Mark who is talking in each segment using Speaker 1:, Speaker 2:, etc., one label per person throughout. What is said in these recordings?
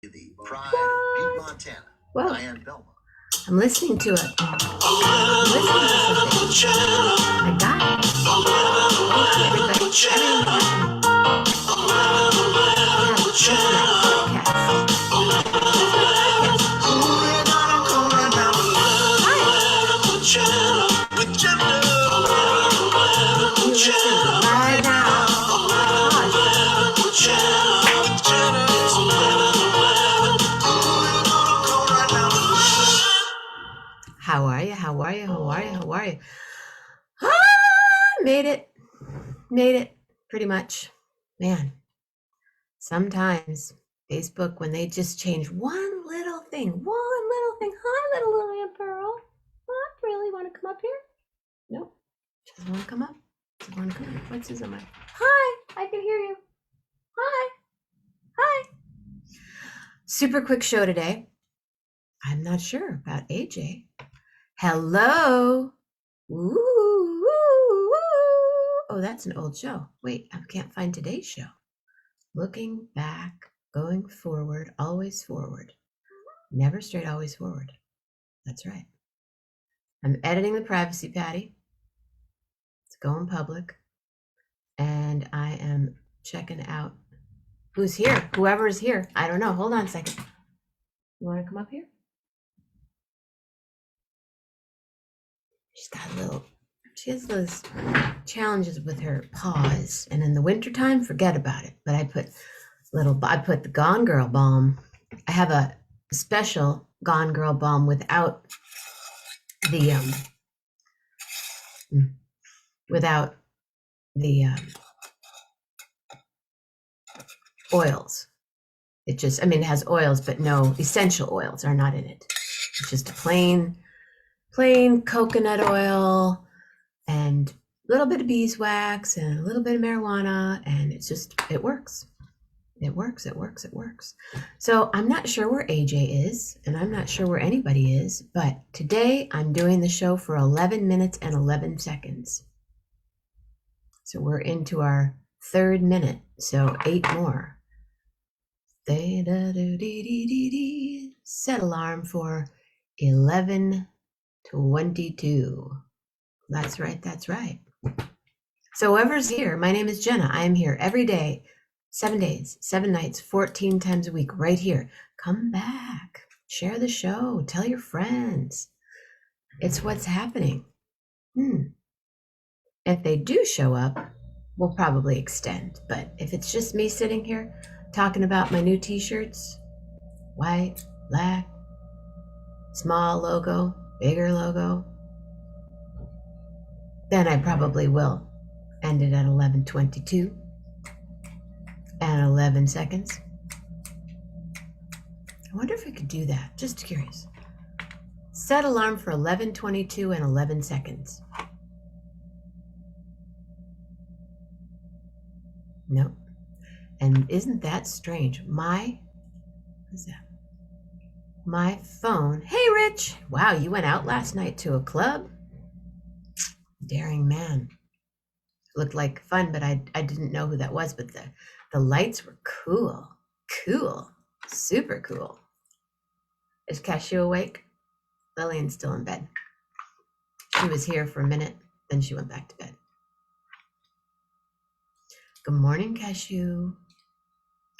Speaker 1: The Pride of Butte, Montana.
Speaker 2: Well,
Speaker 1: Diane Belmont.
Speaker 2: I'm listening to it. I'm listening to something. I got it. Everybody. Right now. How are you? How are you? How are you? How are you? Made it. Pretty much. Man, sometimes Facebook, when they just change one little thing. Hi, little Pearl. What? Really want to come up here? Nope. Doesn't want to come up. Doesn't want to come up. What's his on? Hi, I can hear you. Hi. Super quick show today. I'm not sure about AJ. Hello. Ooh. Oh, that's an old show. Wait, I can't find today's show. Looking back, going forward, always forward. Never straight, always forward. That's right. I'm editing the privacy patty. It's going public. And I am checking out who's here. Whoever is here. I don't know. Hold on a second. You want to come up here? She has those challenges with her paws, and in the wintertime, forget about it. But I put the Gone Girl balm. I have a special Gone Girl balm without the oils. It just, it has oils, but no essential oils are not in it. It's just a plain coconut oil and a little bit of beeswax and a little bit of marijuana, and it works. It works. So I'm not sure where AJ is, and I'm not sure where anybody is, but today I'm doing the show for 11 minutes and 11 seconds. So we're into our third minute, so 8 more. Set alarm for 11:22. That's right. So whoever's here, my name is Jenna. I am here every day, 7 days, 7 nights, 14 times a week, right here. Come back, share the show, tell your friends. It's what's happening. If they do show up, we'll probably extend. But if it's just me sitting here talking about my new t-shirts, white, black, small logo, bigger logo, then I probably will end it at 11:22 and 11 seconds. I wonder if I could do that. Just curious. Set alarm for 11:22 and 11 seconds. Nope. And isn't that strange? What is that? My phone. Hey, Rich. Wow, you went out last night to a club? Daring man. Looked like fun, but I didn't know who that was, but the lights were cool. Super cool. Is Cashew awake? Lillian's still in bed. She was here for a minute, then she went back to bed. Good morning, Cashew.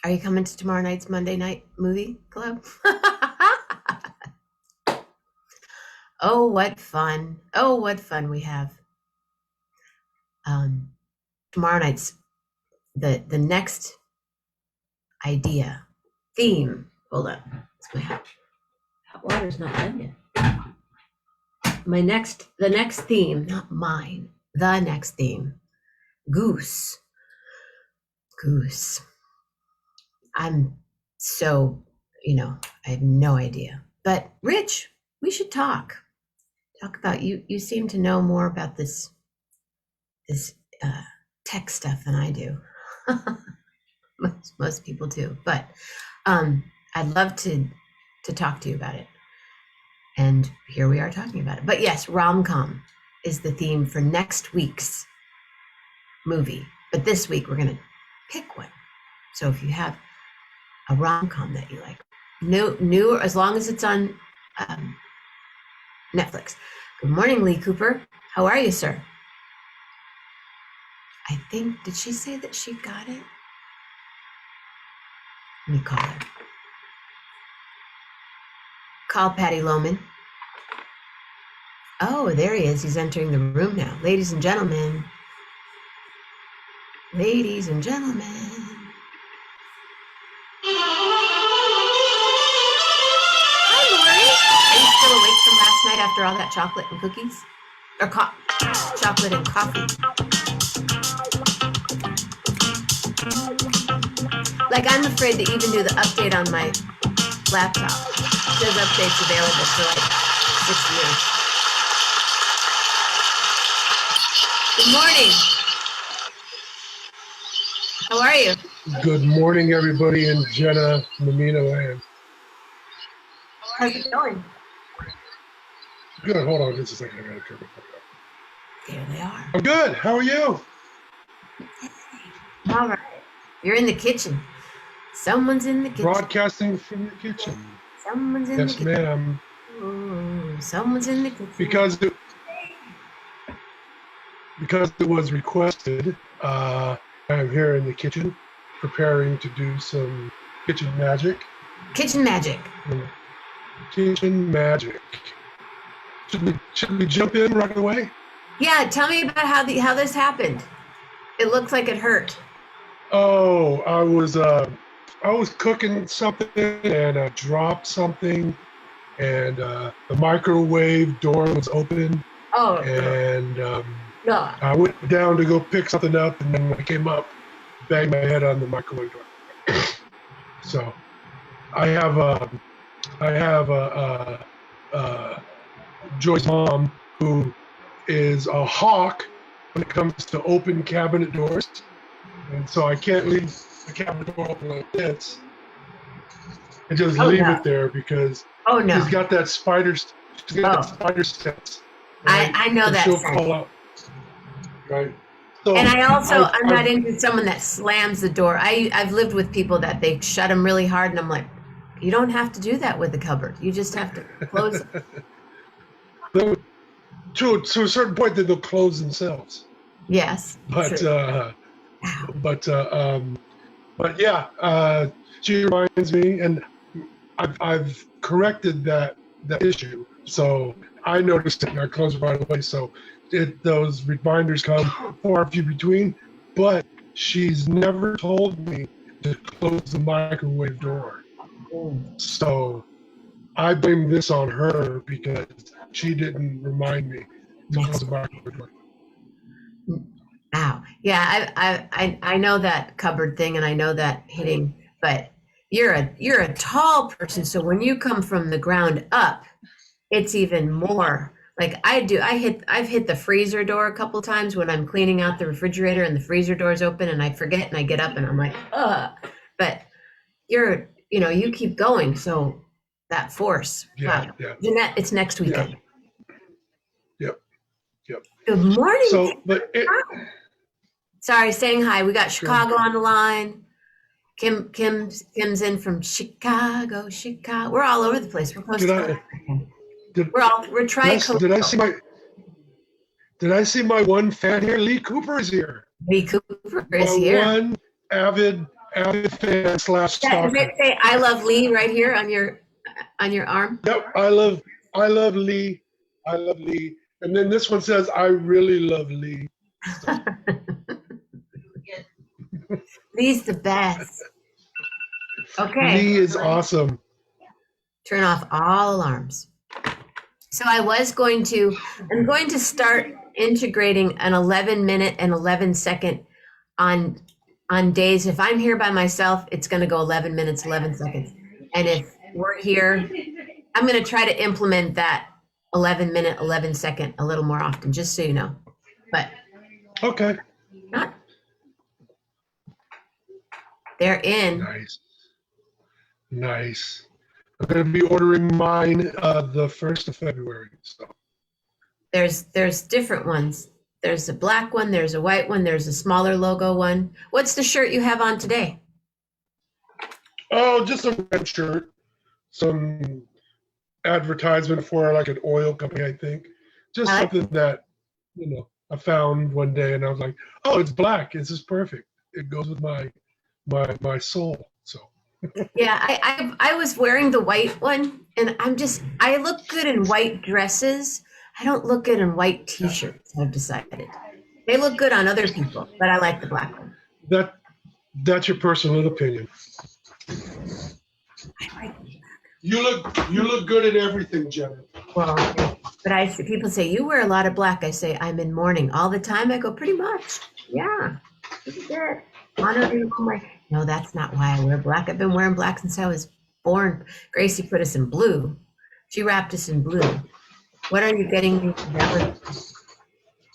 Speaker 2: Are you coming to tomorrow night's Monday night movie club? Oh, what fun we have. Tomorrow night's the next idea, theme. Hold on. My hot water's not done yet. The next theme, not mine, the next theme, goose. I'm so, I have no idea. But Rich, we should talk about you. You seem to know more about this tech stuff than I do. Most people do, but I'd love to talk to you about it. And here we are talking about it. But yes, rom-com is the theme for next week's movie. But this week we're going to pick one. So if you have a rom-com that you like, New, as long as it's on Netflix. Good morning, Lee Cooper. How are you, sir? I think, did she say that she got it? Let me call her. Call Patty Loman. Oh, there he is. He's entering the room now. Ladies and gentlemen. Ladies and gentlemen. Hi, Lori. Are you still awake from last night after all that chocolate and cookies? Or chocolate and coffee? Like, I'm afraid to even do the update on my laptop. It says updates available for like 6 years. Good morning. How are you?
Speaker 3: Good morning, everybody in Jenna Mammina land.
Speaker 2: How's it going?
Speaker 3: Good. Hold on just a second. I gotta turn the phone up.
Speaker 2: There they are.
Speaker 3: I'm good. How are you?
Speaker 2: All right. You're in the kitchen. Someone's in the kitchen.
Speaker 3: Broadcasting from the kitchen.
Speaker 2: Someone's in the kitchen.
Speaker 3: Yes, ma'am.
Speaker 2: Ooh, someone's in the kitchen.
Speaker 3: Because it was requested, I'm here in the kitchen preparing to do some kitchen magic.
Speaker 2: Kitchen magic.
Speaker 3: Kitchen magic. Should we jump in right away?
Speaker 2: Yeah, tell me about how this happened. It looks like it hurt.
Speaker 3: Oh, I was cooking something and I dropped something, and the microwave door was open.
Speaker 2: Oh.
Speaker 3: And
Speaker 2: No.
Speaker 3: I went down to go pick something up, and then when I came up, banged my head on the microwave door. So I have Joy's mom, who is a hawk when it comes to open cabinet doors, and so I can't leave the cabinet door open like this and just leave it there because she's got that spider. She's got that spider sense. Right?
Speaker 2: I know that.
Speaker 3: She'll call out. Right. So
Speaker 2: and I'm not into someone that slams the door. I've lived with people that they shut them really hard, and I'm like, you don't have to do that with the cupboard. You just have to close it.
Speaker 3: To a certain point, they'll close themselves.
Speaker 2: Yes.
Speaker 3: But yeah, she reminds me, and I've corrected that issue. So I noticed it, and I closed it right away. So those reminders come far few between. But she's never told me to close the microwave door. So I blame this on her because she didn't remind me to close the microwave door.
Speaker 2: Ow. Yeah, I know that cupboard thing, and I know that hitting, but you're a tall person, so when you come from the ground up, it's even more like I've hit the freezer door a couple times when I'm cleaning out the refrigerator and the freezer door's open and I forget and I get up and I'm like, ugh. But you keep going, so that force.
Speaker 3: Yeah.
Speaker 2: Jeanette, it's next weekend.
Speaker 3: Yep.
Speaker 2: Good morning.
Speaker 3: So, but
Speaker 2: sorry, saying hi. We got Chicago on the line. Kim's in from Chicago. We're all over the place. We're close to. We're trying.
Speaker 3: Did I see my one fan here? Lee Cooper is here.
Speaker 2: Lee Cooper is here.
Speaker 3: One avid fan / stalker.
Speaker 2: Does it say "I love Lee" right here on your arm?
Speaker 3: Yep, I love Lee. I love Lee. And then this one says, "I really love Lee."
Speaker 2: Lee's the best. Okay.
Speaker 3: Lee is awesome.
Speaker 2: Turn off all alarms. So I'm going to start integrating an 11-minute and 11-second on days. If I'm here by myself, it's going to go 11 minutes, 11 seconds. And if we're here, I'm going to try to implement that 11-minute, 11-second a little more often, just so you know. But
Speaker 3: okay.
Speaker 2: They're in.
Speaker 3: Nice. I'm going to be ordering mine the 1st of February. So
Speaker 2: there's different ones. There's a black one. There's a white one. There's a smaller logo one. What's the shirt you have on today?
Speaker 3: Oh, just a red shirt. some advertisement for like an oil company, I think. Just
Speaker 2: I like-
Speaker 3: something that, I found one day and I was like, oh, it's black. This is perfect. It goes with my soul. So
Speaker 2: Yeah, I was wearing the white one, and I look good in white dresses. I don't look good in white t-shirts, I've decided. They look good on other people, but I like the black one.
Speaker 3: that's your personal opinion.
Speaker 2: I like
Speaker 3: You look good at everything, Jenna.
Speaker 2: Well, but people say you wear a lot of black. I say I'm in mourning all the time. I go pretty much. Yeah, pretty good. Honoring all my. No, that's not why I wear black. I've been wearing black since I was born. Gracie put us in blue. She wrapped us in blue. What are you getting me for Valentine's?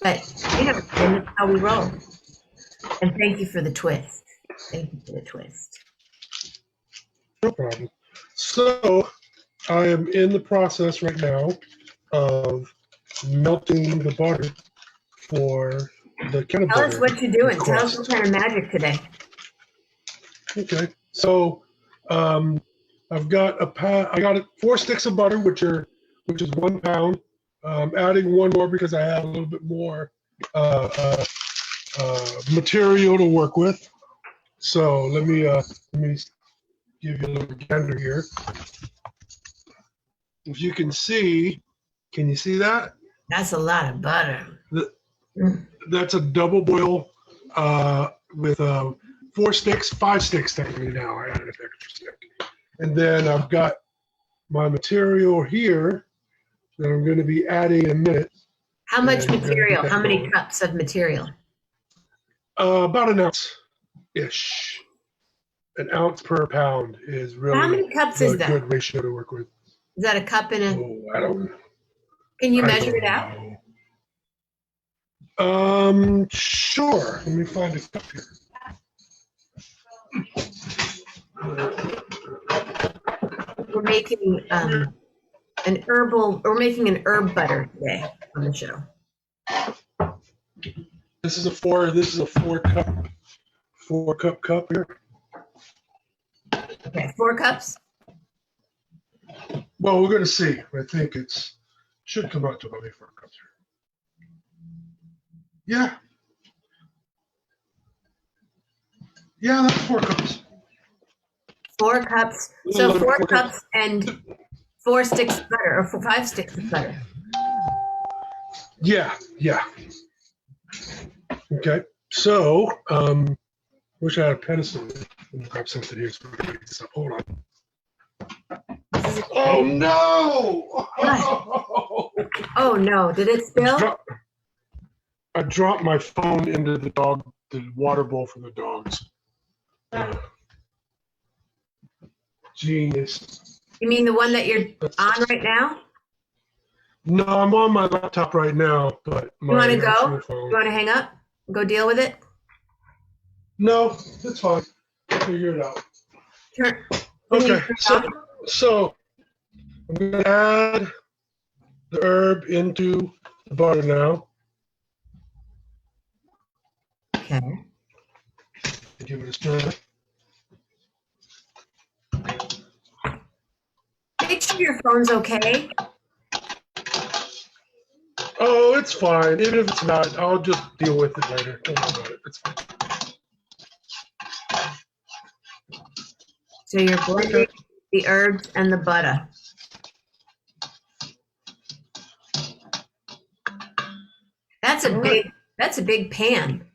Speaker 2: But that's how we roll. And thank you for the twist. Thank you for the twist.
Speaker 3: No problem. So I am in the process right now of melting the butter for the kind of
Speaker 2: Tell
Speaker 3: butter
Speaker 2: us what you're doing. Tell us
Speaker 3: request.
Speaker 2: what kind of magic today.
Speaker 3: Okay. So I've got I got 4 sticks of butter, which is 1 pound. Adding one more because I have a little bit more material to work with. So let me give you a little gander here. If you can you see that?
Speaker 2: That's a lot of butter.
Speaker 3: That's a double boil with 4 sticks, 5 sticks technically now. I added an extra stick. And then I've got my material here that I'm going to be adding in a minute.
Speaker 2: How much
Speaker 3: And we're gonna
Speaker 2: material?
Speaker 3: get that
Speaker 2: How many
Speaker 3: going.
Speaker 2: cups of material?
Speaker 3: About an ounce-ish. An ounce per pound is really
Speaker 2: How many cups
Speaker 3: a
Speaker 2: is that?
Speaker 3: good ratio to work with.
Speaker 2: Is that a cup and a?
Speaker 3: Oh, I don't
Speaker 2: Can you
Speaker 3: I
Speaker 2: measure
Speaker 3: don't
Speaker 2: it out?
Speaker 3: know. Sure. Let me find a cup here.
Speaker 2: We're making We're making an herb butter today on the show.
Speaker 3: This is a 4 cup here.
Speaker 2: Okay, 4 cups.
Speaker 3: Well, we're gonna see. I think should come out to about 4 cups here. Yeah. Yeah, that's 4 cups.
Speaker 2: 4 cups. So 4 cups and 4 sticks of butter, or 5 sticks of butter.
Speaker 3: Yeah. Okay. So, wish I had a pencil. Let me grab something here so we can make this up. Hold on. Oh no!
Speaker 2: Oh no! Did it spill?
Speaker 3: I dropped my phone into the water bowl for the dogs. Genius.
Speaker 2: You mean the one that you're on right now?
Speaker 3: No, I'm on my laptop right now, but
Speaker 2: You want to
Speaker 3: my
Speaker 2: go?
Speaker 3: actual
Speaker 2: You
Speaker 3: phone.
Speaker 2: want to hang up? Go deal with it?
Speaker 3: No, it's fine. I'll figure it out.
Speaker 2: Turn.
Speaker 3: Okay, so I'm gonna add the herb into the butter now.
Speaker 2: Okay.
Speaker 3: Give it a stir.
Speaker 2: Make sure your phone's okay.
Speaker 3: Oh, it's fine. Even if it's not, I'll just deal with it later. Don't worry about it. It's fine.
Speaker 2: So you're blending the herbs and the butter. That's a big pan.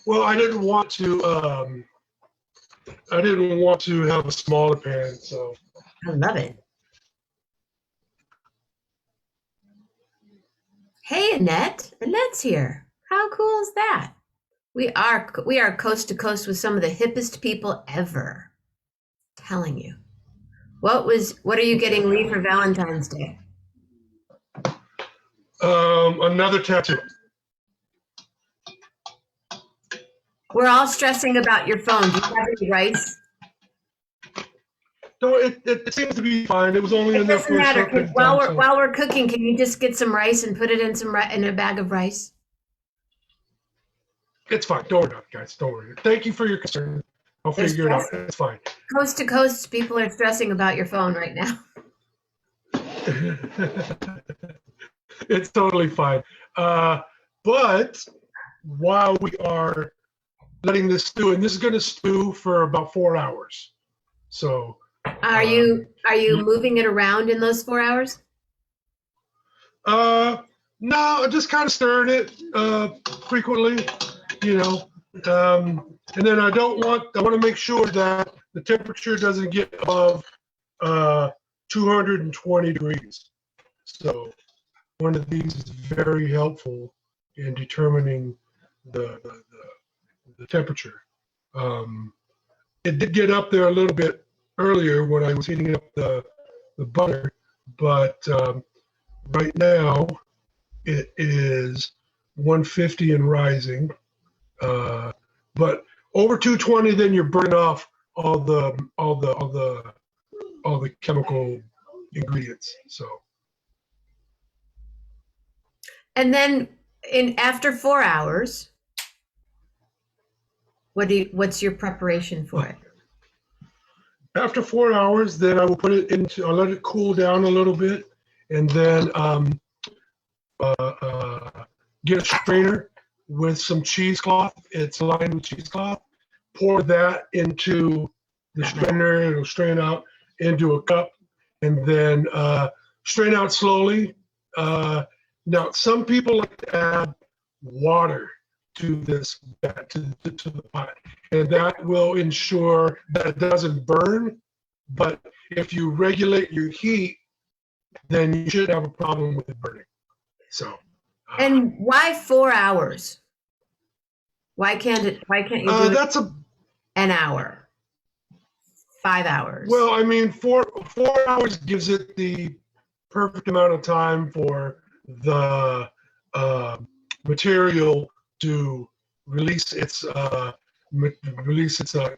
Speaker 3: Well, I didn't want to have a smaller pan, so
Speaker 2: I love it. Hey, Annette. Annette's here. How cool is that? We are coast to coast with some of the hippest people ever. I'm telling you. What are you getting Lee for Valentine's Day?
Speaker 3: another tattoo.
Speaker 2: We're all stressing about your phone. Do you have any rice?
Speaker 3: No, it seems to be fine. It was only
Speaker 2: It
Speaker 3: in there
Speaker 2: doesn't
Speaker 3: for a
Speaker 2: matter.
Speaker 3: short
Speaker 2: While
Speaker 3: time.
Speaker 2: while we're cooking, can you just get some rice and put it in in a bag of rice?
Speaker 3: It's fine. Don't worry about it, guys. Don't worry. Thank you for your concern. I'll
Speaker 2: They're
Speaker 3: figure it out.
Speaker 2: stressing.
Speaker 3: It's fine.
Speaker 2: Coast to coast, people are stressing about your phone right now.
Speaker 3: It's totally fine. But while we are letting this stew, and this is going to stew for about 4 hours. So
Speaker 2: Are you moving it around in those 4 hours?
Speaker 3: no, just kind of stirring it frequently, you know. And then I want to make sure that the temperature doesn't get above 220 degrees. So one of these is very helpful in determining the temperature. It did get up there a little bit earlier when I was heating up the butter, but right now it is 150 and rising. But over 220, then you're burning off all the chemical ingredients. So.
Speaker 2: And then after 4 hours, what's your preparation for it?
Speaker 3: After 4 hours, then I will put it into. I'll let it cool down a little bit, and then get a strainer with some cheesecloth. It's lined with cheesecloth. Pour that into the strainer. It'll strain out into a cup, and then strain out slowly. Now, some people like to add water to this to the pot, and that will ensure that it doesn't burn. But if you regulate your heat, then you should have a problem with it burning. So.
Speaker 2: And why 4 hours? Why can't you do
Speaker 3: that's
Speaker 2: an hour? 5 hours?
Speaker 3: Well, I mean, 4 hours gives it the perfect amount of time for the material to release its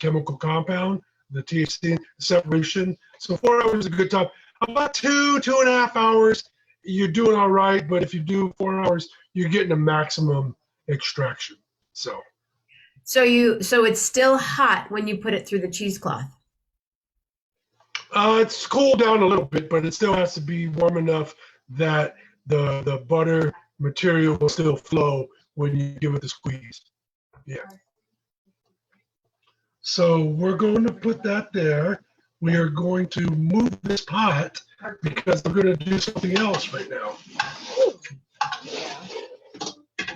Speaker 3: chemical compound, the THC separation. So 4 hours is a good time. About 2.5 hours, you're doing all right. But if you do 4 hours, you're getting a maximum extraction. So
Speaker 2: it's still hot when you put it through the cheesecloth.
Speaker 3: It's cooled down a little bit, but it still has to be warm enough that the butter material will still flow when you give it the squeeze. Yeah. So we're going to put that there. We are going to move this pot because we're going to do something else right now.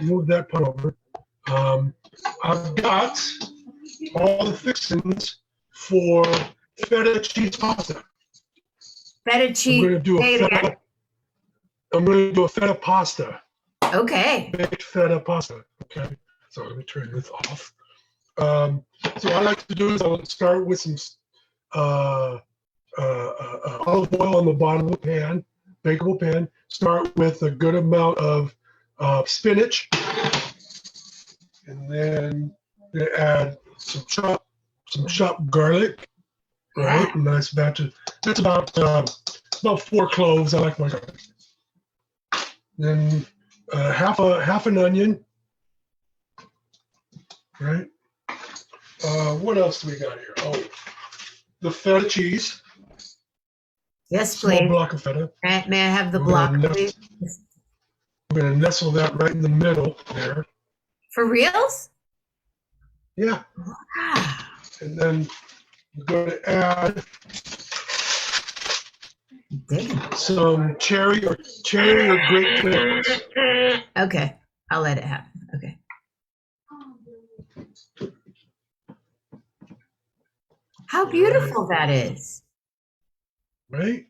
Speaker 3: Move that pot over. I've got all the fixings for feta cheese pasta.
Speaker 2: Feta cheese.
Speaker 3: I'm going to do a feta pasta.
Speaker 2: Okay.
Speaker 3: Baked feta pasta. Okay. So let me turn this off. So what I like to do is I'll start with some olive oil on the bottom of the pan, bakeable pan. Start with a good amount of spinach, and then add some chopped garlic. Right, a nice batch of. That's about 4 cloves. I like my garlic. Then half an onion. Right. What else do we got here? Oh, the feta cheese.
Speaker 2: Yes,
Speaker 3: Small
Speaker 2: please.
Speaker 3: block of feta.
Speaker 2: May I have the block, please?
Speaker 3: We're going to nestle that right in the middle there.
Speaker 2: For reals?
Speaker 3: Yeah.
Speaker 2: Wow.
Speaker 3: And then we're going to add some cherry or grape tomatoes.
Speaker 2: Okay, I'll let it happen. Okay. How beautiful that is.
Speaker 3: Right.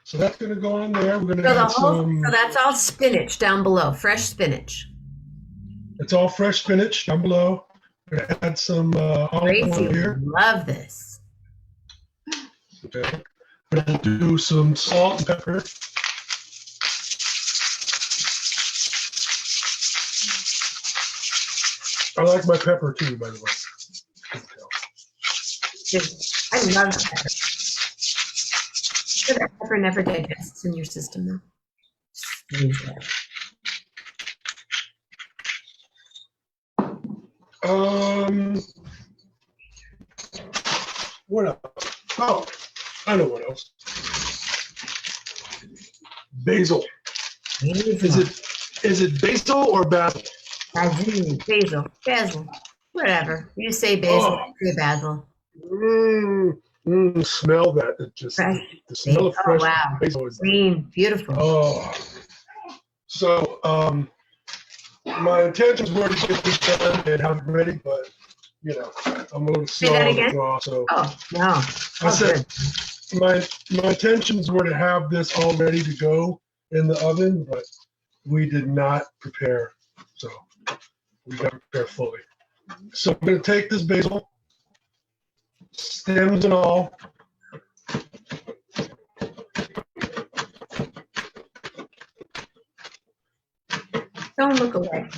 Speaker 3: So that's going to go on there. We're going to add some.
Speaker 2: So that's all spinach down below, fresh spinach.
Speaker 3: It's all fresh spinach down below. We're going to add some olive oil here.
Speaker 2: Love this.
Speaker 3: Okay. We're going to do some salt and pepper. I like my pepper too, by the way.
Speaker 2: I love pepper. Sure, that pepper never digests in your system, though.
Speaker 3: What else? Oh, I know what else. Basil. Is it basil or basil?
Speaker 2: Basil. Whatever. You say basil,
Speaker 3: Oh,
Speaker 2: say basil.
Speaker 3: smell that. It just
Speaker 2: Fresh
Speaker 3: the smell of
Speaker 2: basil. Oh,
Speaker 3: fresh
Speaker 2: wow.
Speaker 3: basil is
Speaker 2: Green. Beautiful.
Speaker 3: oh. So my intentions were to get this done and have it ready, but you know, I'm a little
Speaker 2: Say
Speaker 3: slow
Speaker 2: that
Speaker 3: on the
Speaker 2: again?
Speaker 3: draw. So
Speaker 2: Oh, no.
Speaker 3: I said
Speaker 2: Good.
Speaker 3: my intentions were to have this all ready to go in the oven, but we did not prepare. So we got to prepare fully. So I'm going to take this basil, stems and all.
Speaker 2: Don't look away.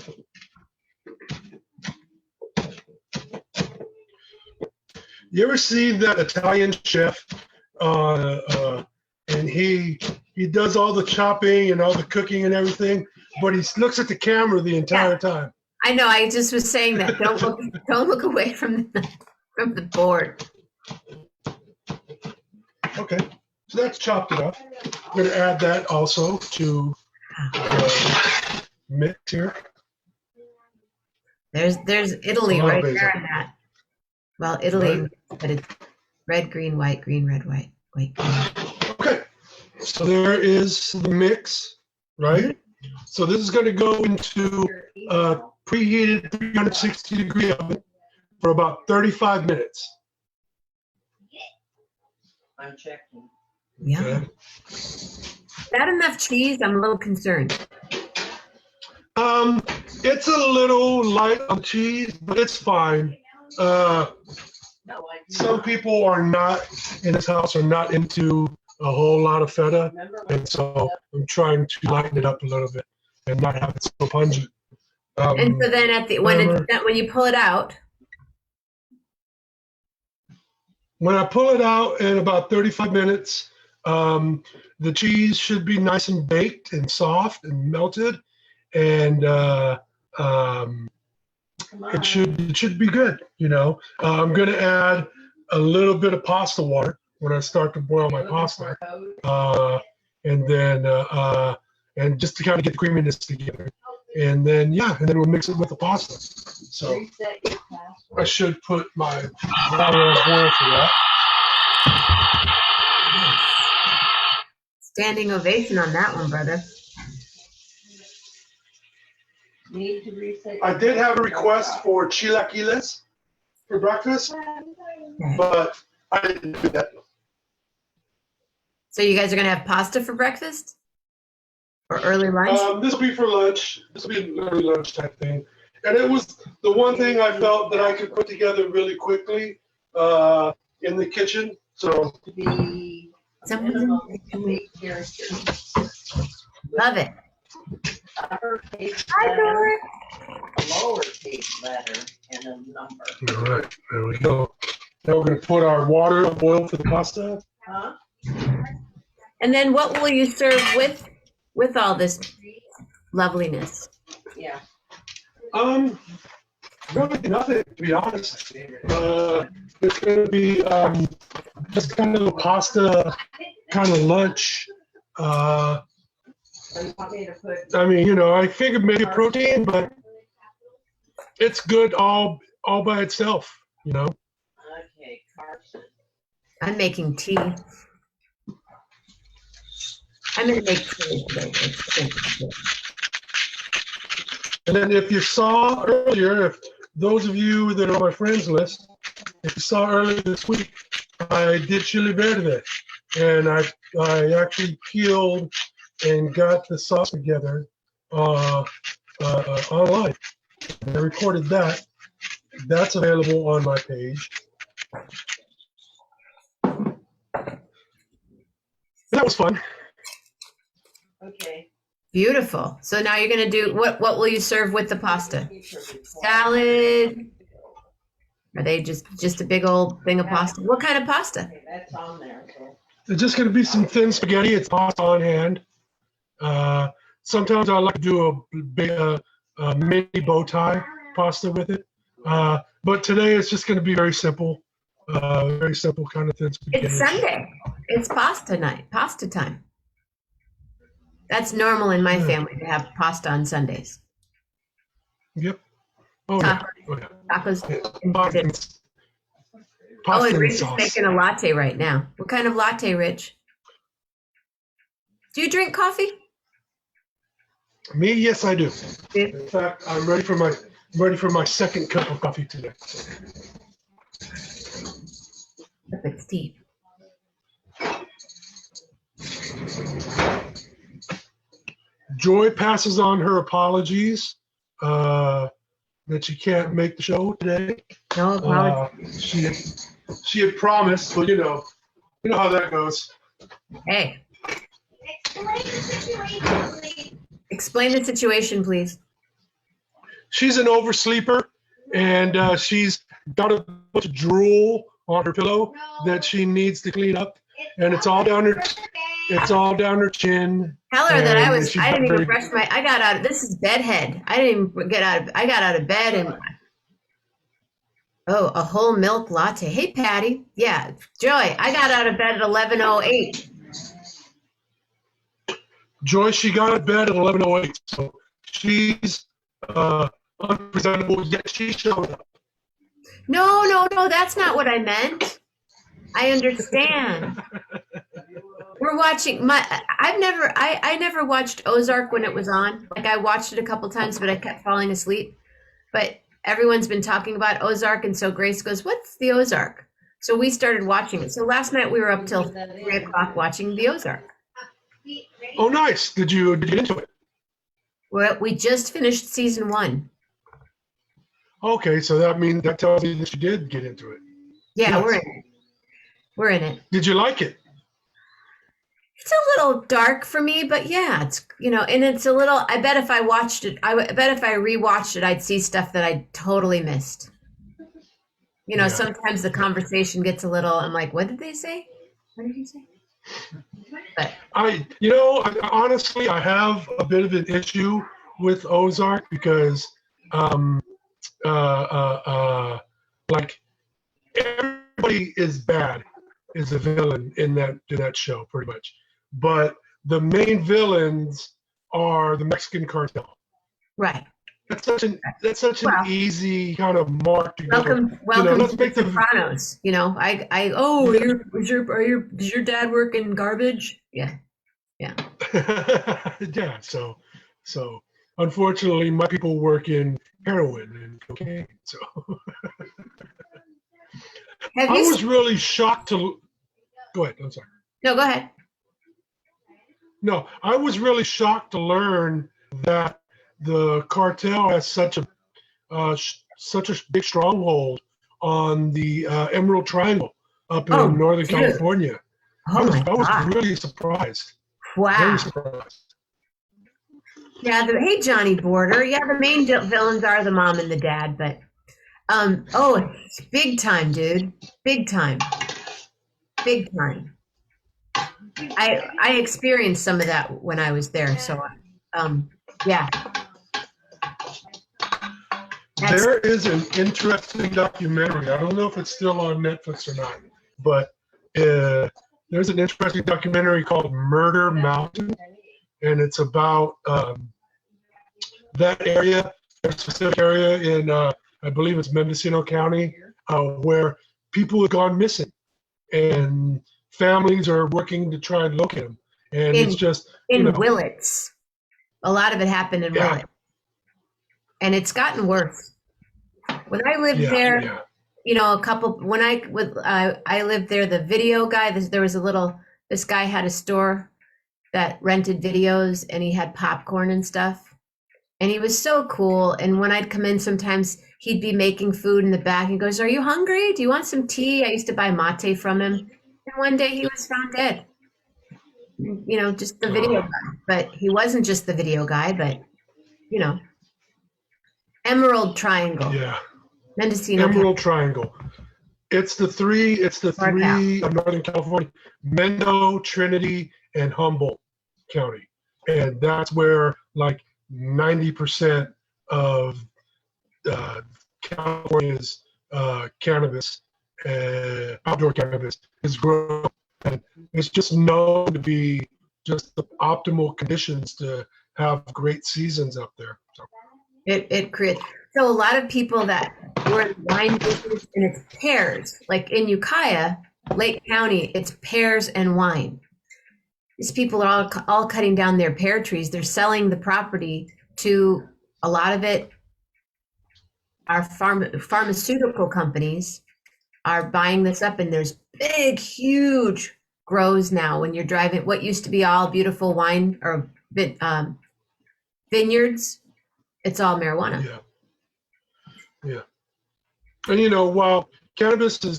Speaker 3: You ever see that Italian chef? And he does all the chopping and all the cooking and everything, but he looks at the camera the entire time.
Speaker 2: I know. I just was saying that. Don't look away from the board.
Speaker 3: Okay, so that's chopped it up. I'm going to add that also to the mix here.
Speaker 2: There's Italy
Speaker 3: A lot of
Speaker 2: right
Speaker 3: basil.
Speaker 2: there in that. Well, Italy,
Speaker 3: Right.
Speaker 2: but it's red, green, white, green, red, white, white, green.
Speaker 3: Okay, so there is the mix, right? So this is going to go into a preheated 360-degree oven for about 35 minutes.
Speaker 1: I'm checking.
Speaker 2: Yeah.
Speaker 3: Okay.
Speaker 2: Is that enough cheese? I'm a little concerned.
Speaker 3: It's a little light on cheese, but it's fine. Some people are not in this house are not into a whole lot of feta, and so I'm trying to lighten it up a little bit and not have it so pungent.
Speaker 2: And so then when you pull it out,
Speaker 3: when I pull it out in about 35 minutes, the cheese should be nice and baked and soft and melted, and it should be good. You know, I'm going to add a little bit of pasta water when I start to boil my pasta, and then and just to kind of get the creaminess together, and then we'll mix it with the pasta. So I should put my water on boil for that.
Speaker 2: standing ovation on that one, brother.
Speaker 3: I did have a request for chilaquiles for breakfast, but I didn't do that.
Speaker 2: So you guys are gonna have pasta for breakfast or early lunch?
Speaker 3: This will be for lunch. This will be an early lunch type thing. And it was the one thing I felt that I could put together really quickly in the kitchen. So
Speaker 2: Someone's in the kitchen. Love it. Hi, George.
Speaker 1: A lowercase letter and a number.
Speaker 3: all right, there we go. Now we're going to put our water on boil for the pasta.
Speaker 1: Huh?
Speaker 2: And then what will you serve with all this loveliness?
Speaker 1: Yeah.
Speaker 3: Really nothing, to be honest. It's going to be just kind of a pasta kind of lunch. I mean, you know, I figured maybe protein, but it's good all by itself, you know.
Speaker 1: Okay, Carson.
Speaker 2: I'm making tea. I'm gonna make tea today.
Speaker 3: And then if you saw earlier, if those of you that are on my friends list, if you saw earlier this week, I did chili verde, and I actually peeled and got the sauce together online. And I recorded that. That's available on my page. That was fun.
Speaker 1: Okay.
Speaker 2: Beautiful. So now you're gonna do what will you serve with the pasta? Salad? Are they just a big old thing of pasta? What kind of pasta?
Speaker 1: Okay, that's on there. So.
Speaker 3: It's just going to be some thin spaghetti. It's pasta on hand. Sometimes I like to do a mini bow tie pasta with it. But today it's just going to be very simple. Very simple kind of thing.
Speaker 2: It's Sunday. It's pasta night, pasta time. That's normal in my family to have pasta on Sundays.
Speaker 3: Yep. Oh,
Speaker 2: Tacos,
Speaker 3: yeah. Oh, yeah.
Speaker 2: tacos.
Speaker 3: Pasta
Speaker 2: And
Speaker 3: and
Speaker 2: Rich is
Speaker 3: sauce.
Speaker 2: making a latte right now. What kind of latte, Rich? Do you drink coffee?
Speaker 3: Me, yes, I do.
Speaker 2: Yeah.
Speaker 3: In fact, I'm ready for my second cup of coffee today.
Speaker 2: It's deep.
Speaker 3: Joy passes on her apologies that she can't make the show today.
Speaker 2: No apologies.
Speaker 3: She had promised, but you know how that goes.
Speaker 2: Hey,
Speaker 4: Explain the situation, please.
Speaker 2: explain the situation, please.
Speaker 3: She's an oversleeper, and she's got a bunch of drool on her pillow that she needs to clean up, and it's all down her chin.
Speaker 2: Tell her that I
Speaker 3: and she's
Speaker 2: didn't even
Speaker 3: very-
Speaker 2: brush I got out, this is bedhead. I got out of bed and, oh, a whole milk latte. Hey, Patty. Yeah, Joy, I got out of bed at 11:08.
Speaker 3: Joy, she got out of bed at 11:08, so she's unpresentable, yet she showed up.
Speaker 2: No, that's not what I meant. I understand. We're watching I never watched Ozark when it was on. Like, I watched it a couple times, but I kept falling asleep. But everyone's been talking about Ozark, and so Grace goes, "What's the Ozark?" So we started watching it. So last night we were up till 3:00 watching the Ozark.
Speaker 3: Oh, nice. Did you get into it?
Speaker 2: We just finished season 1.
Speaker 3: Okay, so that tells me that you did get into it.
Speaker 2: Yeah,
Speaker 3: Yes.
Speaker 2: we're in it. We're in it.
Speaker 3: Did you like it?
Speaker 2: It's a little dark for me, but yeah, it's, and it's a little, I bet if I watched it, I bet if I rewatched it, I'd see stuff that I totally missed.
Speaker 3: Yeah.
Speaker 2: Sometimes the conversation gets a little, I'm like, what did they say? What did he say? But
Speaker 3: Honestly, I have a bit of an issue with Ozark because, like, everybody is bad, is a villain in that show, pretty much. But the main villains are the Mexican cartel.
Speaker 2: right.
Speaker 3: That's such an easy kind of mark to go.
Speaker 2: Welcome
Speaker 3: let's
Speaker 2: to the
Speaker 3: make the
Speaker 2: Sopranos. Does your dad work in garbage? Yeah.
Speaker 3: yeah. So unfortunately, my people work in heroin and cocaine. So
Speaker 2: Have
Speaker 3: I
Speaker 2: you
Speaker 3: was really shocked to. Go ahead. I'm sorry.
Speaker 2: No, go ahead.
Speaker 3: No, I was really shocked to learn that the cartel has such a big stronghold on the Emerald Triangle up in Northern
Speaker 2: dude.
Speaker 3: California.
Speaker 2: Oh my
Speaker 3: I was
Speaker 2: God.
Speaker 3: really surprised.
Speaker 2: Wow.
Speaker 3: Very surprised.
Speaker 2: Yeah, hey, Johnny Border. Yeah, the main villains are the mom and the dad, but it's big time, dude. Big time. Big time. I experienced some of that when I was there, so yeah.
Speaker 3: There is an interesting documentary. I don't know if it's still on Netflix or not, but there's an interesting documentary called Murder Mountain, and it's about that area, a specific area in, I believe it's Mendocino County, where people have gone missing, and families are working to try and locate them. And it's just
Speaker 2: in Willits. A lot of it happened in Willits. And it's gotten worse. When I lived there, when I lived there, the video guy, this guy had a store that rented videos, and he had popcorn and stuff. And he was so cool. And when I'd come in, sometimes he'd be making food in the back. He goes, "Are you hungry? Do you want some tea?" I used to buy mate from him. And one day he was found dead. Just the video guy. But he wasn't just the video guy, but, Emerald Triangle.
Speaker 3: Yeah.
Speaker 2: Mendocino.
Speaker 3: Emerald Triangle. It's the three of Northern California: Mendo, Trinity, and Humboldt County. And that's where like 90% of California's cannabis outdoor cannabis is grown, and it's just known to be just the optimal conditions to have great seasons up there. So.
Speaker 2: It creates, so a lot of people that were in the wine business, and it's pears, like in Ukiah, Lake County, it's pears and wine. These people are all cutting down their pear trees. They're selling the property to, a lot of it are pharmaceutical companies are buying this up, and there's big, huge grows now when you're driving what used to be all beautiful wine or vineyards. It's all marijuana.
Speaker 3: Yeah. And while cannabis is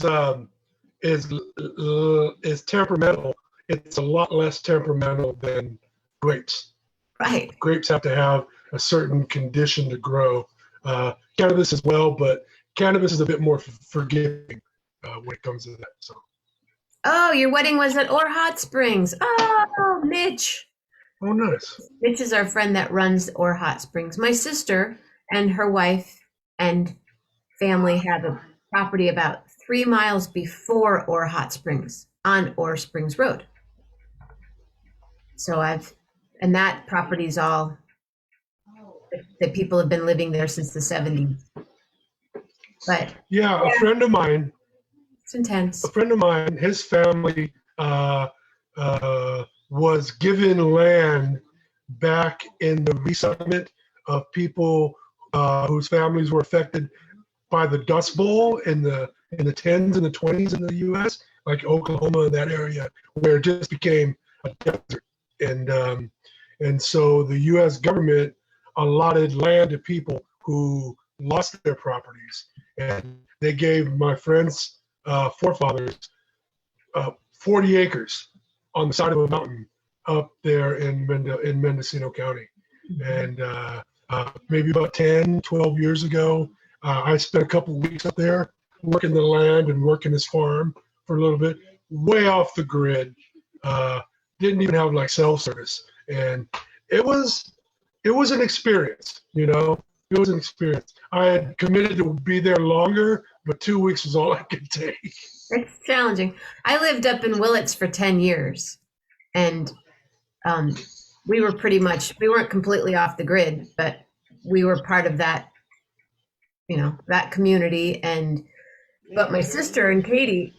Speaker 3: temperamental, it's a lot less temperamental than grapes.
Speaker 2: Right.
Speaker 3: Grapes have to have a certain condition to grow. Cannabis as well, but cannabis is a bit more forgiving when it comes to that. So.
Speaker 2: Oh, your wedding was at Ore Hot Springs. Oh, Mitch.
Speaker 3: Oh, nice.
Speaker 2: Mitch is our friend that runs Ore Hot Springs. My sister and her wife and family have a property about 3 miles before Ore Hot Springs on Ore Springs Road. So and that property's all, the people have been living there since the 70s. But
Speaker 3: yeah, a friend of mine,
Speaker 2: it's intense.
Speaker 3: A friend of mine, his family was given land back in the resettlement of people whose families were affected by the Dust Bowl in the 10s and the 20s in the U.S., like Oklahoma and that area, where it just became a desert. And so the U.S. government allotted land to people who lost their properties, and they gave my friend's forefathers 40 acres on the side of a mountain up there in Mendocino County. And maybe about 10, 12 years ago, I spent a couple of weeks up there working the land and working his farm for a little bit, way off the grid. Didn't even have like cell service. And it was an experience, It was an experience. I had committed to be there longer, but 2 weeks was all I could take.
Speaker 2: It's challenging. I lived up in Willits for 10 years, and we weren't completely off the grid, but we were part of that, that community. But my sister and Katie,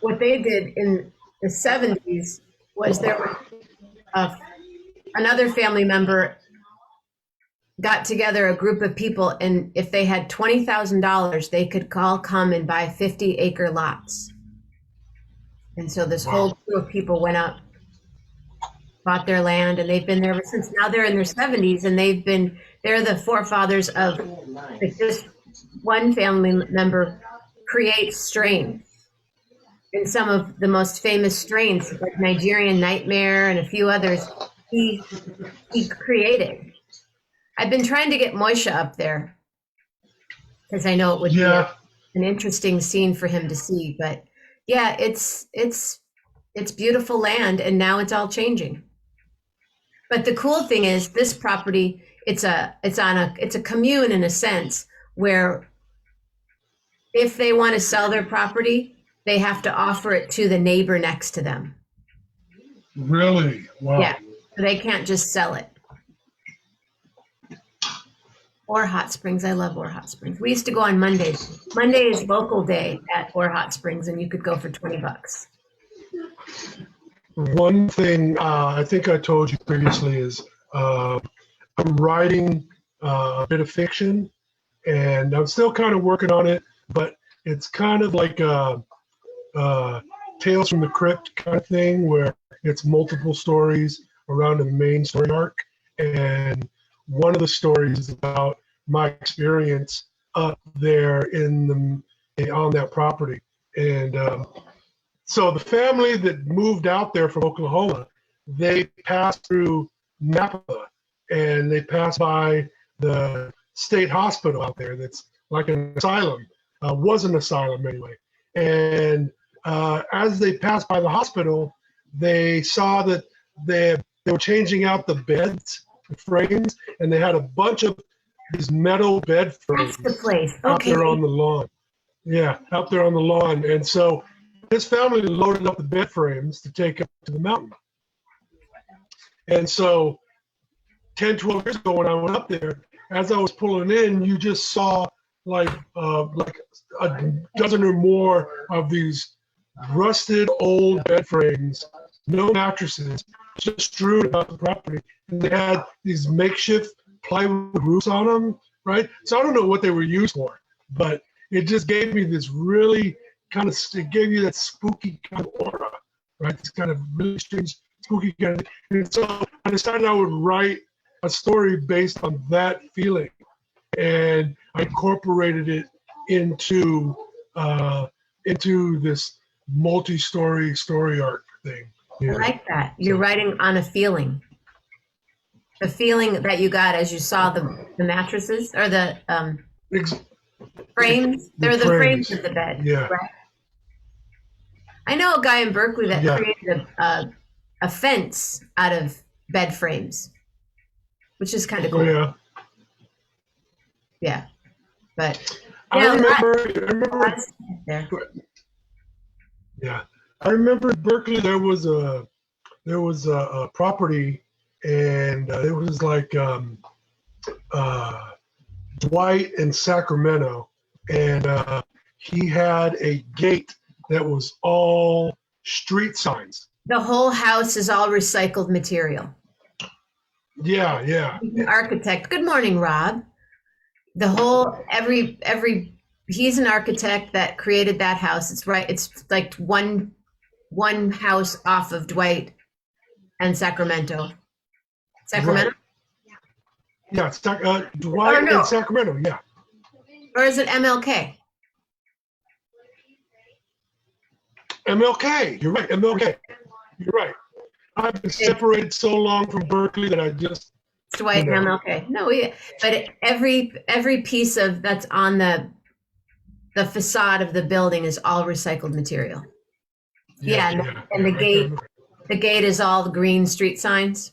Speaker 2: what they did in the 70s was there was another family member got together a group of people, and if they had $20,000, they could all come and buy 50-acre lots. And so this whole group of people went up, bought their land, and they've been there ever since. Now they're in their 70s, and they're the forefathers of this one family member creates strains. And some of the most famous strains, like Nigerian Nightmare and a few others, he created. I've been trying to get Moisha up there because I know it would be an interesting scene for him to see. But yeah, it's beautiful land, and now it's all changing. But the cool thing is, this property, it's a commune in a sense, where if they want to sell their property, they have to offer it to the neighbor next to them.
Speaker 3: Really? Wow.
Speaker 2: Yeah, so they can't just sell it. Ore Hot Springs. I love Ore Hot Springs. We used to go on Mondays. Monday is local day at Ore Hot Springs, and you could go for $20.
Speaker 3: One thing I think I told you previously is I'm writing a bit of fiction, and I'm still kind of working on it, but it's kind of like Tales from the Crypt kind of thing, where it's multiple stories around the main story arc. And one of the stories is about my experience up there on that property. And so the family that moved out there from Oklahoma, they passed through Napa, and they passed by the state hospital out there that's like an asylum, was an asylum anyway. And as they passed by the hospital, they saw that they were changing out the beds, the frames, and they had a bunch of these metal bed frames
Speaker 2: That's the place.
Speaker 3: out
Speaker 2: Okay.
Speaker 3: there on the lawn. Yeah, out there on the lawn. And so his family loaded up the bed frames to take up to the mountain. And so 10, 12 years ago when I went up there, as I was pulling in, you just saw like a dozen or more of these rusted old bed frames, no mattresses, just strewn about the property. And they had these makeshift plywood roofs on them, right? So I don't know what they were used for, but it just gave me this really kind of, it gave you that spooky kind of aura, right? This kind of really strange, spooky kind of, and so I decided I would write a story based on that feeling. And I incorporated it into this multi-story story arc thing.
Speaker 2: I like that. You're writing on a feeling. The feeling that you got as you saw the mattresses or the frames. They're the frames of the bed.
Speaker 3: Yeah.
Speaker 2: Right? I know a guy in Berkeley that created a fence out of bed frames, which is kind of cool.
Speaker 3: Oh, yeah.
Speaker 2: Yeah. But
Speaker 3: I remember yeah. I remember in Berkeley there was a property, and it was like Dwight in Sacramento, and he had a gate that was all street signs.
Speaker 2: The whole house is all recycled material.
Speaker 3: Yeah, yeah.
Speaker 2: Architect. Good morning, Rob. The whole he's an architect that created that house. It's right. It's like one house off of Dwight and Sacramento. Sacramento?
Speaker 3: Right. Yeah, Dwight and Sacramento, yeah.
Speaker 2: Or is it MLK?
Speaker 3: MLK, you're right, MLK. You're right. I've been separated so long from Berkeley that I just...
Speaker 2: Dwight and MLK. No, but every piece of that's on the facade of the building is all recycled material. And the gate is all the green street signs.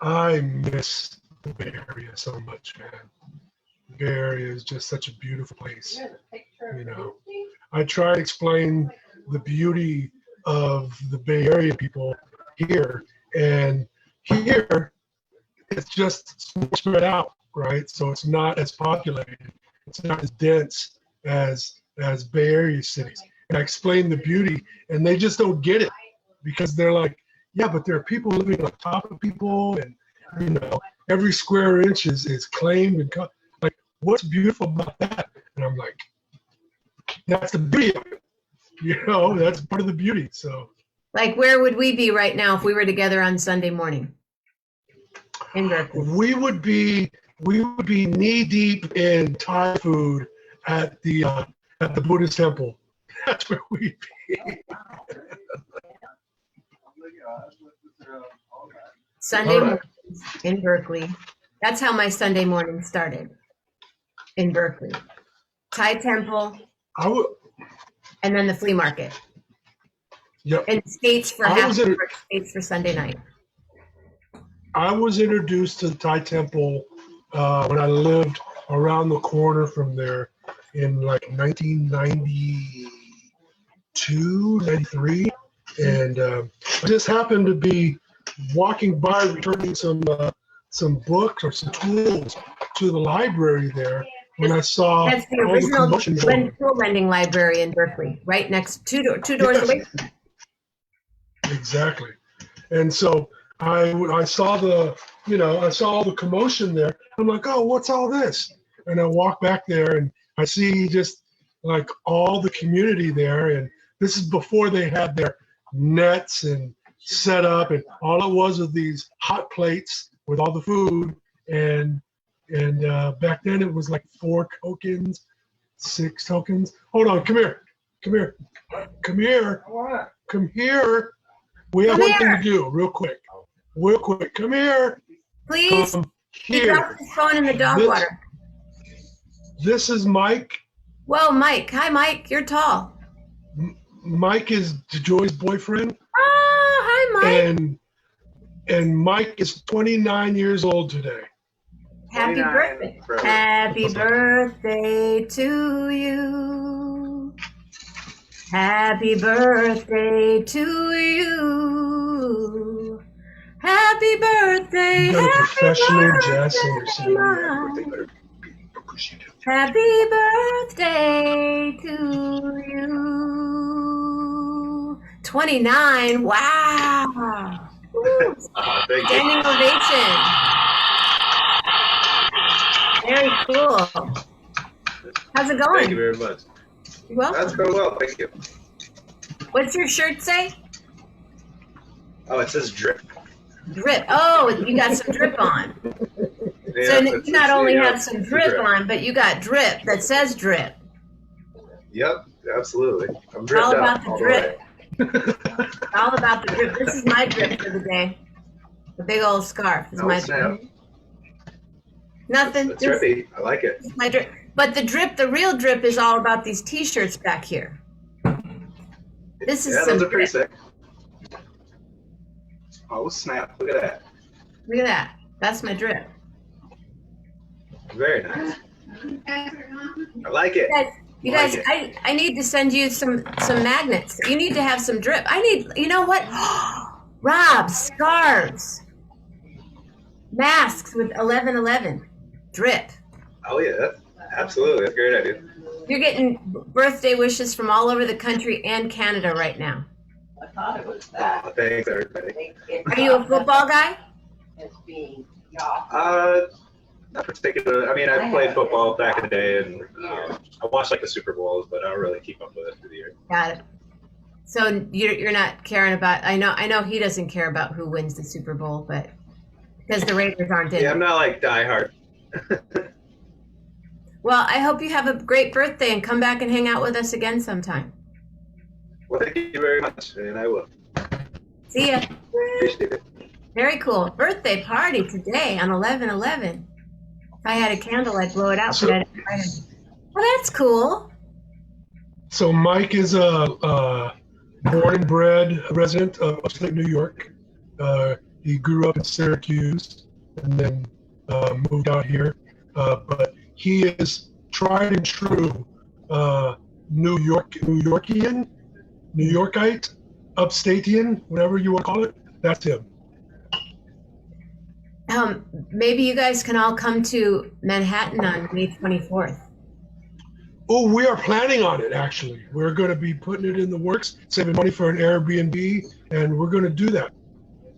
Speaker 3: I miss the Bay Area so much, man. The Bay Area is just such a beautiful place. You know, I try to explain the beauty of the Bay Area people here, and here it's just spread out, right? So it's not as populated, it's not as dense as Bay Area cities. And I explain the beauty, and they just don't get it because they're like, yeah, but there are people living on top of people, and you know, every square inch is claimed and like, what's beautiful about that? And I'm like, that's the beauty of it. You know, that's part of the beauty. So,
Speaker 2: like, where would we be right now if we were together on Sunday morning? In Berkeley.
Speaker 3: We would be knee deep in Thai food at the Buddhist temple. That's where we'd be.
Speaker 2: Sunday mornings in Berkeley. That's how my Sunday morning started. In Berkeley. Thai temple. And then the flea market.
Speaker 3: Yep.
Speaker 2: And skates for skates for Sunday night.
Speaker 3: I was introduced to the Thai temple when I lived around the corner from there in like 1992, 93. And I just happened to be walking by returning some books or some tools to the library there when I saw
Speaker 2: that's the original tool lending library in Berkeley, right next two doors away from it.
Speaker 3: Exactly. And so I saw all the commotion there. I'm like, oh, what's all this? And I walk back there and I see just like all the community there. And this is before they had their nets and set up, and all it was these hot plates with all the food. And back then it was like 4 tokens, 6 tokens. Hold on, come here. We have one thing to do, real quick. Come here.
Speaker 2: Please. He dropped his phone in the dog water.
Speaker 3: This is Mike.
Speaker 2: Whoa, Mike. Hi, Mike. You're tall.
Speaker 3: Mike is Joy's boyfriend.
Speaker 2: Oh, hi, Mike.
Speaker 3: And Mike is 29 years old today.
Speaker 2: Happy
Speaker 5: 29
Speaker 2: birthday.
Speaker 5: forever.
Speaker 2: Happy birthday to you. Happy birthday to you. Happy birthday.
Speaker 3: You got a
Speaker 2: Happy
Speaker 3: professional jazz singer
Speaker 2: birthday,
Speaker 3: singing happy birthday.
Speaker 2: Mom.
Speaker 3: Better be appreciative.
Speaker 2: Happy birthday to you. 29. Wow. Woo.
Speaker 5: Thank you.
Speaker 2: Standing ovation. Very cool. How's it going?
Speaker 5: Thank you very much.
Speaker 2: You're welcome.
Speaker 5: That's going well. Thank you.
Speaker 2: What's your shirt say?
Speaker 5: Oh, it says drip.
Speaker 2: Drip. Oh, you got some drip on.
Speaker 5: Yeah,
Speaker 2: So
Speaker 5: it's-
Speaker 2: you not
Speaker 5: it's,
Speaker 2: only
Speaker 5: you know,
Speaker 2: have some
Speaker 5: it's a
Speaker 2: drip on, but you got drip that says drip.
Speaker 5: Yep, absolutely. I'm
Speaker 2: All
Speaker 5: dripped
Speaker 2: about
Speaker 5: out
Speaker 2: the
Speaker 5: all the
Speaker 2: drip.
Speaker 5: way.
Speaker 2: All about the drip. This is my drip for the day. The big old scarf is
Speaker 5: No
Speaker 2: my
Speaker 5: snap.
Speaker 2: drip. Nothing.
Speaker 5: It's
Speaker 2: Just
Speaker 5: drippy. I like it.
Speaker 2: my drip. But the drip, the real drip, is all about these T-shirts back here. This is
Speaker 5: Yeah,
Speaker 2: some
Speaker 5: those are pretty
Speaker 2: drip.
Speaker 5: sick. Oh, snap. Look at that.
Speaker 2: Look at that. That's my drip.
Speaker 5: Very nice. I like it.
Speaker 2: You
Speaker 5: Like
Speaker 2: guys,
Speaker 5: it.
Speaker 2: I need to send you some magnets. You need to have some drip. I need, you know what? Rob, scarves, masks with 1111 drip.
Speaker 5: Oh, yeah. Absolutely. That's a great idea.
Speaker 2: You're getting birthday wishes from all over the country and Canada right now.
Speaker 1: I thought it was that.
Speaker 5: Oh, thanks, everybody.
Speaker 2: Are you a football guy?
Speaker 1: It's being yacht.
Speaker 5: Not particular. I mean, I played football back in the day, and I watched like the Super Bowls, but I don't really keep up with it through the year.
Speaker 2: Got it. So you're not caring about. I know he doesn't care about who wins the Super Bowl, but because the Raiders aren't in.
Speaker 5: Yeah, I'm not like diehard.
Speaker 2: Well, I hope you have a great birthday and come back and hang out with us again sometime.
Speaker 5: Well, thank you very much, and I will.
Speaker 2: See ya.
Speaker 5: Appreciate it.
Speaker 2: Very cool. Birthday party today on 11/11. If I had a candle, I'd blow it out.
Speaker 3: So-
Speaker 2: But I didn't light it. Well, that's cool.
Speaker 3: So Mike is a born and bred resident of upstate New York. He grew up in Syracuse and then moved out here. But he is tried and true New Yorkite, upstatian, whatever you want to call it. That's him.
Speaker 2: Maybe you guys can all come to Manhattan on May 24th.
Speaker 3: Oh, we are planning on it, actually. We're going to be putting it in the works, saving money for an Airbnb, and we're going to do that.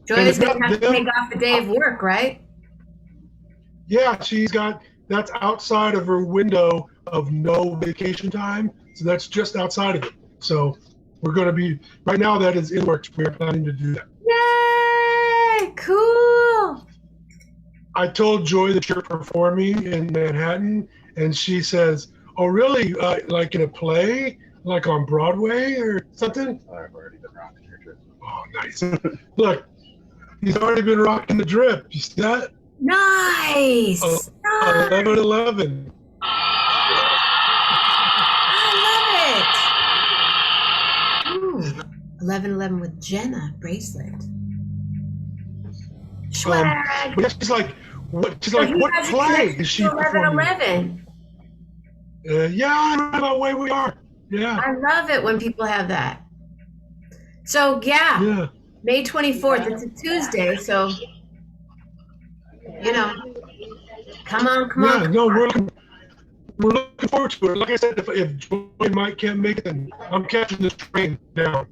Speaker 2: Joy
Speaker 3: And
Speaker 2: is
Speaker 3: it's
Speaker 2: going to
Speaker 3: not
Speaker 2: have to
Speaker 3: them.
Speaker 2: take off a day of work, right?
Speaker 3: Yeah, that's outside of her window of no vacation time. So that's just outside of it. So we're going to be, right now that is in works. We're planning to do that.
Speaker 2: Yay! Cool!
Speaker 3: I told Joy that you're performing in Manhattan, and she says, oh, really? Like in a play? Like on Broadway or something?
Speaker 5: I've already been rocking your trip.
Speaker 3: Oh, nice. Look, he's already been rocking the drip. You see that?
Speaker 2: Nice!
Speaker 3: Oh,
Speaker 2: Nice!
Speaker 3: 11/11.
Speaker 2: I love it! Ooh, 11/11 with Jenna bracelet. Swag!
Speaker 3: But she's like, what? She's
Speaker 2: So
Speaker 3: like,
Speaker 2: he
Speaker 3: what
Speaker 2: has a
Speaker 3: play
Speaker 2: connection
Speaker 3: is she
Speaker 2: to
Speaker 3: performing?
Speaker 2: 11/11.
Speaker 3: Yeah, I know where we are. Yeah,
Speaker 2: I love it when people have that. So
Speaker 3: yeah.
Speaker 2: May 24th. It's a Tuesday, so come on.
Speaker 3: Yeah, no, we're looking forward to it. Like I said, if Joy and Mike can't make it, then I'm catching this train down.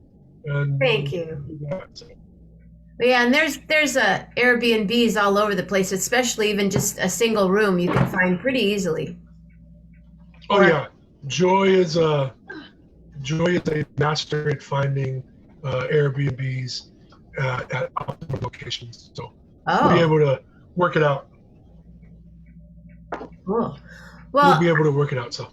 Speaker 3: And
Speaker 2: Thank you.
Speaker 3: Yeah, so.
Speaker 2: But yeah, and there's Airbnbs all over the place, especially even just a single room you can find pretty easily.
Speaker 3: Oh yeah, Joy is a master at finding Airbnbs at optimal locations. So we'll be
Speaker 2: Oh,
Speaker 3: able to work it out.
Speaker 2: cool.
Speaker 3: We'll
Speaker 2: Well,
Speaker 3: be able to work it out. So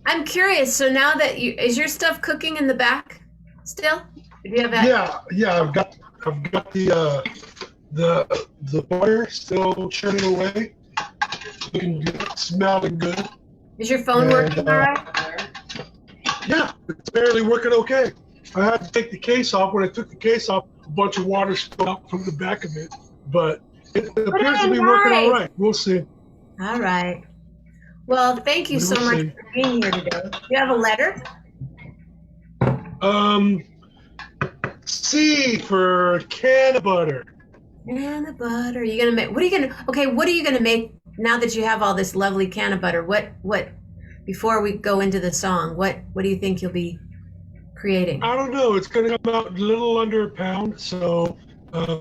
Speaker 2: I'm curious. So now that is your stuff cooking in the back still? Do you have that?
Speaker 3: yeah, I've got the butter still churning away, looking good, smelling good.
Speaker 2: Is your phone
Speaker 3: And,
Speaker 2: working all right?
Speaker 3: Yeah, it's barely working okay. I had to take the case off. When I took the case off, a bunch of water spilled out from the back of it, but it appears to be working all right. We'll see.
Speaker 2: All right. Well, thank you
Speaker 3: We
Speaker 2: so
Speaker 3: will
Speaker 2: much
Speaker 3: see.
Speaker 2: for being here today. Do you have a letter?
Speaker 3: C for can of butter.
Speaker 2: Can of butter. You're gonna make. What are you gonna? Okay. What are you gonna make now that you have all this lovely can of butter? What? Before we go into the song, what do you think you'll be creating?
Speaker 3: I don't know. It's going to come out a little under a pound, so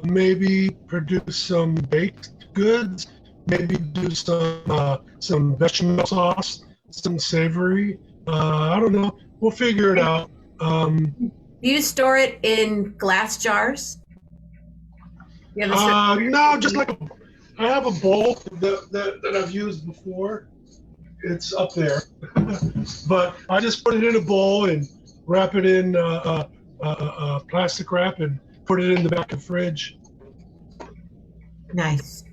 Speaker 3: maybe produce some baked goods. Maybe do some bechamel sauce, some savory. I don't know. We'll figure it out.
Speaker 2: Do you store it in glass jars? You have a certain-
Speaker 3: No, just like I have a bowl that I've used before. It's up there, but I just put it in a bowl and wrap it in plastic wrap and put it in the back of the fridge.
Speaker 2: Nice.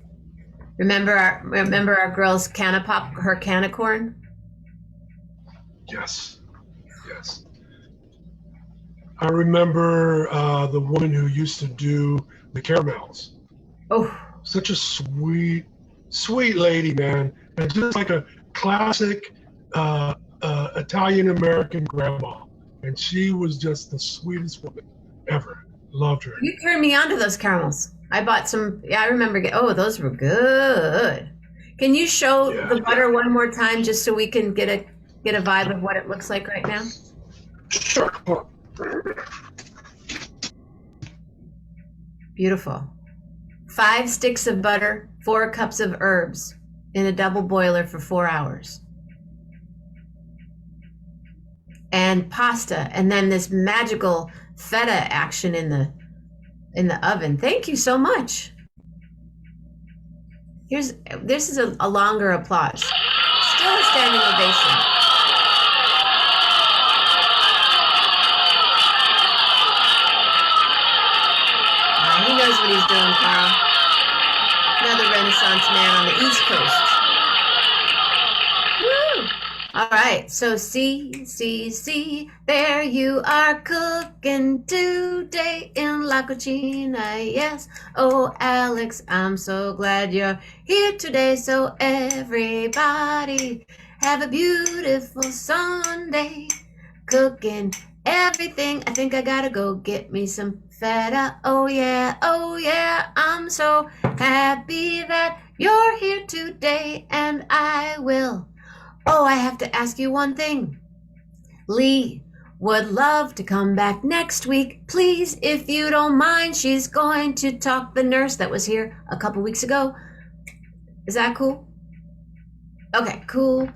Speaker 2: Remember our girl's can of pop, her can of corn?
Speaker 3: Yes, yes. I remember the woman who used to do the caramels.
Speaker 2: Oh,
Speaker 3: Such a sweet, sweet lady, man, and just like a classic Italian American grandma. And she was just the sweetest woman ever. Loved her.
Speaker 2: you turned me on to those caramels. I bought some. Yeah, I remember. Oh, those were good. Can you show
Speaker 3: Yeah.
Speaker 2: the butter one more time, just so we can get a vibe of what it looks like right now?
Speaker 3: Sure.
Speaker 2: Beautiful. 5 sticks of butter, 4 cups of herbs in a double boiler for 4 hours. And pasta, and then this magical feta action in the oven. Thank you so much. This is a longer applause. Still a standing ovation. He knows what he's doing, Carl. Another Renaissance man on the East Coast. Woo! All right, so see, there you are cooking today in La Cucina, yes. Oh, Alex, I'm so glad you're here today. So everybody, have a beautiful Sunday. Cooking everything. I think I gotta go get me some feta. Oh yeah, I'm so happy that you're here today, and I will. Oh, I have to ask you one thing. Lee would love to come back next week. Please, if you don't mind, she's going to talk the nurse that was here a couple weeks ago. Is that cool? Okay, cool.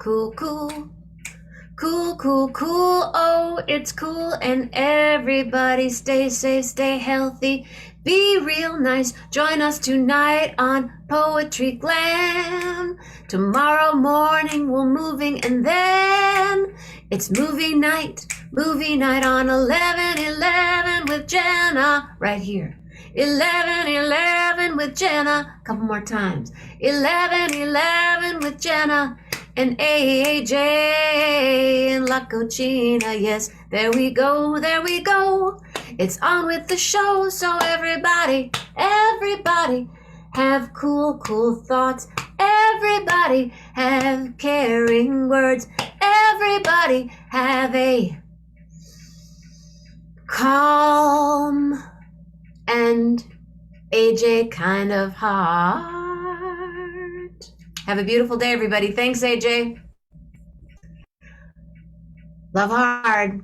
Speaker 2: Oh, it's cool. And everybody stay safe, stay healthy, be real nice. Join us tonight on Poetry Glam. Tomorrow morning we're moving, and then it's movie night on 11/11 with Jenna right here. 11/11 with Jenna. A couple more times. 11/11 with Jenna and AJ in La Cucina. Yes, there we go. It's on with the show. So everybody have cool thoughts. Everybody have caring words. Everybody have a calm and AJ kind of heart. Have a beautiful day, everybody. Thanks, AJ. Love hard.